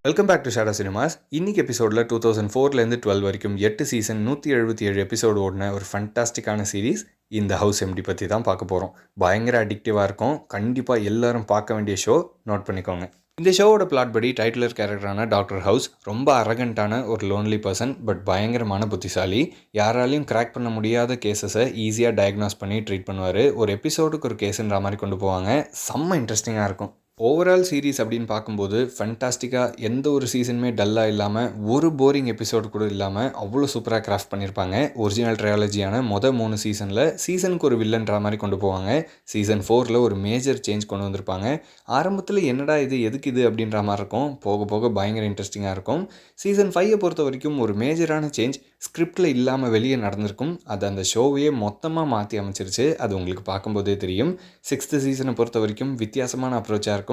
Welcome back to shadow cinemas. இன்னைக்கு எபிசோடில் 2004லேருந்து 12 வரைக்கும் 8 சீசன் 177 எபிசோடு ஓடின ஒரு ஃபண்டாஸ்டிக்கான சீரீஸ் இந்த ஹவுஸ் எம்டி பற்றி தான் பார்க்க போகிறோம். பயங்கர அடிக்டிவாக இருக்கும். கண்டிப்பாக எல்லாரும் பார்க்க வேண்டிய ஷோ. நோட் பண்ணிக்கோங்க. இந்த ஷோவோட பிளாட் படி டைட்டிலர் கேரக்டரான டாக்டர் ஹவுஸ் ரொம்ப அரகண்டான ஒரு லோன்லி பர்சன், பட் பயங்கரமான புத்திசாலி. யாராலையும் கிராக் பண்ண முடியாத கேசஸை ஈஸியாக டயக்னோஸ் பண்ணி ட்ரீட் பண்ணுவார். ஒரு எபிசோடுக்கு ஒரு கேஸுன்ற மாதிரி கொண்டு போவாங்க. செம்ம இன்ட்ரெஸ்டிங்காக இருக்கும். ஓவரால் சீரீஸ் அப்படின்னு பார்க்கும்போது ஃபண்டாஸ்டிக்காக எந்த ஒரு சீசனுமே டல்லாக இல்லாமல், ஒரு போரிங் எபிசோடு கூட இல்லாமல் அவ்வளோ சூப்பராக கிராஃப்ட் பண்ணியிருப்பாங்க. ஒரிஜினல் ட்ரையாலஜியான மொதல் 3 சீசனில் சீசனுக்கு ஒரு வில்லன்ற மாதிரி கொண்டு போவாங்க. சீசன் 4ல் ஒரு மேஜர் சேஞ்ச் கொண்டு வந்திருப்பாங்க. ஆரம்பத்தில் என்னடா இது, எதுக்கு இது அப்படின்ற மாதிரி இருக்கும். போக போக பயங்கர இன்ட்ரெஸ்டிங்காக இருக்கும். சீசன் 5 பொறுத்த வரைக்கும் ஒரு மேஜரான சேஞ்ச் ஸ்கிரிப்டில் இல்லாமல் வெளியே நடந்திருக்கும். அது அந்த ஷோவையே மொத்தமாக மாற்றி அமைச்சிருச்சு. அது உங்களுக்கு பார்க்கும்போதே தெரியும். 6th சீசனை பொறுத்த வரைக்கும் வித்தியாசமான அப்ரோச்சாக இருக்கும்.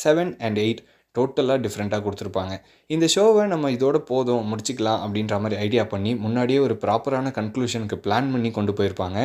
7 and 8 டோட்டலாக டிஃப்ரெண்ட்டாக கொடுத்துருப்பாங்க. இந்த ஷோவை நம்ம இதோட போதும் முடிச்சிக்கலாம் அப்படின்ற மாதிரி ஐடியா பண்ணி முன்னாடியே ஒரு ப்ராப்பரான கன்க்ளூஷனுக்கு பிளான் பண்ணி கொண்டு போயிருப்பாங்க.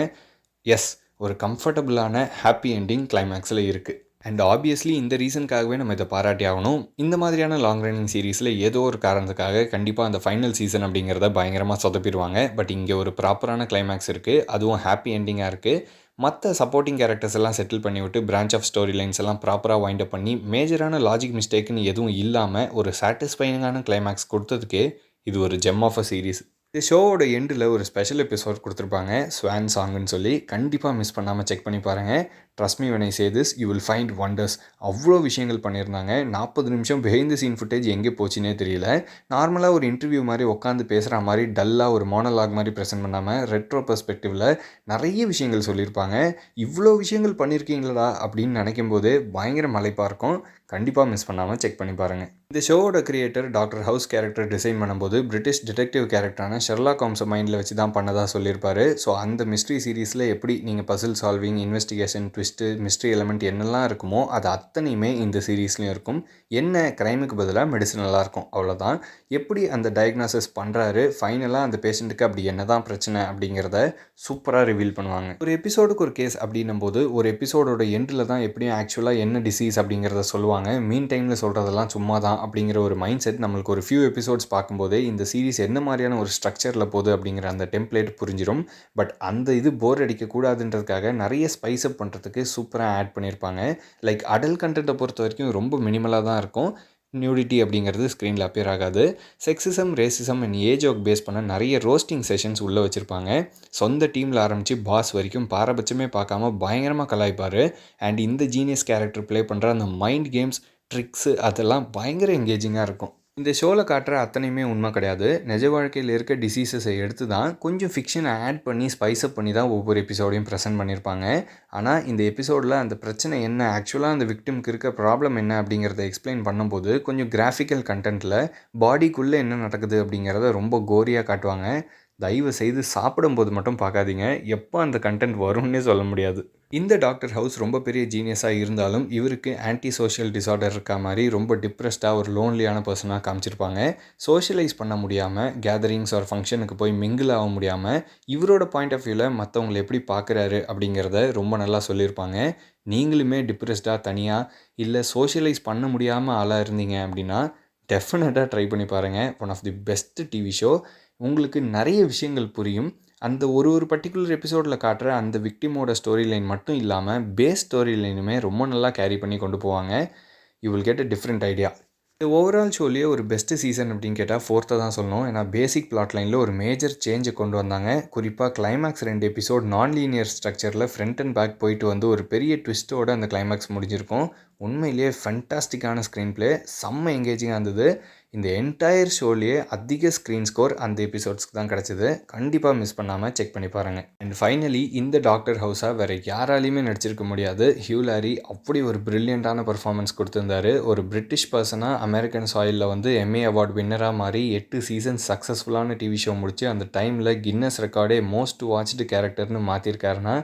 எஸ், ஒரு கம்ஃபர்டபுளான ஹாப்பி எண்டிங் கிளைமேக்ஸில் இருக்குது. அண்ட் ஆப்வியஸ்லி இந்த ரீசனுக்காகவே நம்ம இதை பாராட்டி ஆகணும். இந்த மாதிரியான லாங் ரன்னிங் சீரீஸில் ஏதோ ஒரு காரணத்துக்காக கண்டிப்பாக அந்த ஃபைனல் சீசன் அப்படிங்கிறத பயங்கரமாக சொதப்பிடுவாங்க. பட் இங்கே ஒரு ப்ராப்பரான கிளைமேக்ஸ் இருக்குது. அதுவும் ஹாப்பி எண்டிங்காக இருக்குது. மற்ற சப்போர்ட்டிங் கேரக்டர்ஸ் எல்லாம் செட்டில் பண்ணிவிட்டு பிரான்ச் ஆஃப் ஸ்டோரி லைன்ஸ் எல்லாம் ப்ராப்பராக வைண்ட் அப் பண்ணி மேஜரான லாஜிக் மிஸ்டேக்குன்னு எதுவும் இல்லாமல் ஒரு சாட்டிஸ்ஃபைங்கான கிளைமேக்ஸ் கொடுத்ததுக்கே இது ஒரு ஜெம் ஆஃப் அ சீரீஸ். இந்த ஷோவோட எண்டில் ஒரு ஸ்பெஷல் எபிசோட் கொடுத்துருப்பாங்க, ஸ்வான் சாங்குன்னு சொல்லி. கண்டிப்பாக மிஸ் பண்ணாமல் செக் பண்ணி பாருங்கள். Trust me when I say this, you will find wonders. அவ்வளோ விஷயங்கள் பண்ணியிருந்தாங்க. 40 நிமிஷம் பிஹைண்ட் தி சீன் ஃபுட்டேஜ் எங்கே போச்சுன்னே தெரியல. நார்மலாக ஒரு இன்டர்வியூ மாதிரி உட்காந்து பேசுகிற மாதிரி டல்லாக ஒரு மோனோலாக் மாதிரி ப்ரெசென்ட் பண்ணாமல் ரெட்ரோ பெர்ஸ்பெக்டிவில் நிறைய விஷயங்கள் சொல்லியிருப்பாங்க. இவ்வளோ விஷயங்கள் பண்ணியிருக்கீங்களா அப்படின்னு நினைக்கும் போதே பயங்கர மலைப்பாக இருக்கும். கண்டிப்பாக மிஸ் பண்ணாமல் செக் பண்ணி பாருங்கள். இந்த ஷோவோட creator doctor House character design பண்ணும்போது பிரிட்டிஷ் டிடெக்டிவ் கேரக்டரான ஷெர்லாக் ஹோம்ஸை மைண்டில் வச்சு தான் பண்ணதாக சொல்லியிருப்பார். ஸோ அந்த மிஸ்ட்ரி சீரீஸில் எப்படி நீங்கள் puzzle solving, investigation, twist, mystery element என்னெல்லாம் இருக்குமோ அது அத்தனையுமே இந்த சீரீஸ்லையும் இருக்கும். என்ன கிரைமுக்கு பதிலாக மெடிசனலாக இருக்கும், அவ்வளோதான். எப்படி அந்த டயக்னாசிஸ் பண்ணுறாரு, ஃபைனலாக அந்த பேஷண்ட்டுக்கு அப்படி என்ன தான் பிரச்சனை அப்படிங்கிறத சூப்பராக ரிவீல் பண்ணுவாங்க. ஒரு எபிசோடுக்கு ஒரு கேஸ் அப்படின்னும் போது ஒரு எபிசோடோட எண்டில் தான் எப்படியும் ஆக்சுவலாக என்ன டிசீஸ் அப்படிங்கிறத சொல்லுவாங்க. மீன் டைமில் சொல்கிறதெல்லாம் சும்மா தான் அப்படிங்கிற ஒரு மைண்ட் செட் நம்மளுக்கு ஒரு ஃபியூ எபிசோட்ஸ் பார்க்கும்போதே இந்த சீரீஸ் என்ன மாதிரியான ஒரு ஸ்ட்ரக்சரில் போகுது அப்படிங்கிற அந்த டெம்ப்ளேட் புரிஞ்சிடும். பட் அந்த இது போர் அடிக்கக்கூடாதுன்றதுக்காக நிறைய ஸ்பைஸ் அப் பண்ணுறதுக்கு சூப்பராக ஆட் பண்ணியிருப்பாங்க. லைக் அடல்ட் கண்டென்ட்டை பொறுத்த வரைக்கும் ரொம்ப மினிமலாக தான் இருக்கும். நியூடிட்டி அப்படிங்கிறது ஸ்க்ரீனில் அப்பியர் ஆகாது. Sexism, racism and age work base பண்ண நிறைய ரோஸ்டிங் செஷன்ஸ் உள்ளே வச்சுருப்பாங்க. சொந்த டீமில் ஆரம்பித்து பாஸ் வரைக்கும் பாரபட்சமே பார்க்காம பயங்கரமாக கலாய்ப்பார். அண்ட் இந்த ஜீனியஸ் கேரக்டர் ப்ளே பண்ணுற அந்த மைண்ட் கேம்ஸ், ட்ரிக்ஸு அதெல்லாம் பயங்கர என்கேஜிங்காக இருக்கும். இந்த ஷோவில் காட்டுற அத்தனையுமே உண்மை கிடையாது. நிஜ வாழ்க்கையில் இருக்க டிசீசஸை எடுத்து தான் கொஞ்சம் ஃபிக்ஷனை ஆட் பண்ணி ஸ்பைஸ்அப் பண்ணி தான் ஒவ்வொரு எபிசோடையும் ப்ரெசென்ட் பண்ணியிருப்பாங்க. ஆனால் இந்த எபிசோடில் அந்த பிரச்சனை என்ன, ஆக்சுவலாக அந்த விக்டிமுக்கு இருக்க ப்ராப்ளம் என்ன அப்படிங்கிறத எக்ஸ்பிளைன் பண்ணும்போது கொஞ்சம் கிராஃபிக்கல் கண்டென்ட்டில் பாடிக்குள்ளே என்ன நடக்குது அப்படிங்கிறத ரொம்ப கோரியாக காட்டுவாங்க. தயவு செய்து சாப்பிடும்போது மட்டும் பார்க்காதீங்க. எப்போ அந்த கண்டென்ட் வரும்னே சொல்ல முடியாது. இந்த டாக்டர் ஹவுஸ் ரொம்ப பெரிய ஜீனியஸாக இருந்தாலும் இவருக்கு ஆன்டி சோஷியல் டிசார்டர் இருக்க மாதிரி ரொம்ப டிப்ரெஸ்டாக ஒரு லோன்லியான பர்சனாக காமிச்சிருப்பாங்க. சோஷியலைஸ் பண்ண முடியாமல், கேதரிங்ஸ் ஒரு ஃபங்க்ஷனுக்கு போய் மிங்கிள் ஆக முடியாமல் இவரோட பாயிண்ட் ஆஃப் வியூவில் மற்றவங்களை எப்படி பார்க்குறாரு அப்படிங்கிறத ரொம்ப நல்லா சொல்லியிருப்பாங்க. நீங்களுமே டிப்ரெஸ்டாக தனியாக இல்லை சோஷியலைஸ் பண்ண முடியாமல் ஆளாக இருந்தீங்க அப்படின்னா டெஃபினட்டாக ட்ரை பண்ணி பாருங்கள். One of the best TV show. உங்களுக்கு நிறைய விஷயங்கள் புரியும். அந்த ஒரு பர்டிகுலர் எபிசோடில் காட்டுற அந்த விக்டிமோட ஸ்டோரி லைன் மட்டும் இல்லாமல் பேஸ் ஸ்டோரி லைனுமே ரொம்ப நல்லா கேரி பண்ணி கொண்டு போவாங்க. You will get a different idea. இந்த ஓவரால் ஷோலேயே ஒரு பெஸ்ட்டு சீசன் அப்படின்னு கேட்டால் 4th தான் சொல்லணும். ஏன்னா பேசிக் பிளாட் லைனில் ஒரு மேஜர் சேஞ்சை கொண்டு வந்தாங்க. குறிப்பாக கிளைமேக்ஸ் 2 எபிசோட் நான் லீனியர் ஸ்ட்ரக்சரில் ஃப்ரண்ட் அண்ட் பேக் போயிட்டு வந்து ஒரு பெரிய ட்விஸ்ட்டோட அந்த கிளைமேக்ஸ் முடிஞ்சிருக்கும். உண்மையிலேயே ஃபண்டாஸ்டிக்கான ஸ்க்ரீன் ப்ளே, செம்ம எங்கேஜிங்காக இருந்தது. இந்த என்டையர் ஷோலேயே அதிக ஸ்க்ரீன் ஸ்கோர் அந்த எபிசோட்ஸ்க்கு தான் கிடச்சிது. கண்டிப்பாக மிஸ் பண்ணாமல் செக் பண்ணி பாருங்கள். அண்ட் ஃபைனலி இந்த டாக்டர் ஹவுஸாக வேறு யாராலையுமே நடிச்சிருக்க முடியாது. ஹியூ லாரி அப்படி ஒரு ப்ரில்லியண்ட்டான பர்ஃபார்மன்ஸ் கொடுத்துருந்தாரு. ஒரு பிரிட்டிஷ் பர்சனாக அமெரிக்கன் சாயிலில் வந்து எம்ஏ அவார்டு வின்னராக மாறி 8 சீசன் சக்ஸஸ்ஃபுல்லான டிவி ஷோ முடித்து அந்த டைமில் கின்னஸ் ரெக்கார்டே மோஸ்ட் வாட்ச்டு கேரக்டர்னு மாற்றிருக்காருன்னா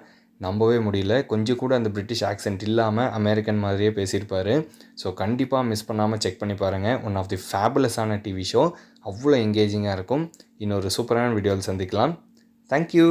நம்பவே முடியல. கொஞ்சம் கூட அந்த பிரிட்டிஷ் ஆக்சென்ட் இல்லாமல் அமெரிக்கன் மாதிரியே பேசியிருப்பார். ஸோ கண்டிப்பாக மிஸ் பண்ணாமல் செக் பண்ணி பாருங்கள். ஒன் ஆஃப் தி ஃபேபுலஸான டிவி ஷோ. அவ்வளோ என்கேஜிங்காக இருக்கும். இன்னொரு சூப்பரான வீடியோவில் சந்திக்கலாம். தேங்க்யூ.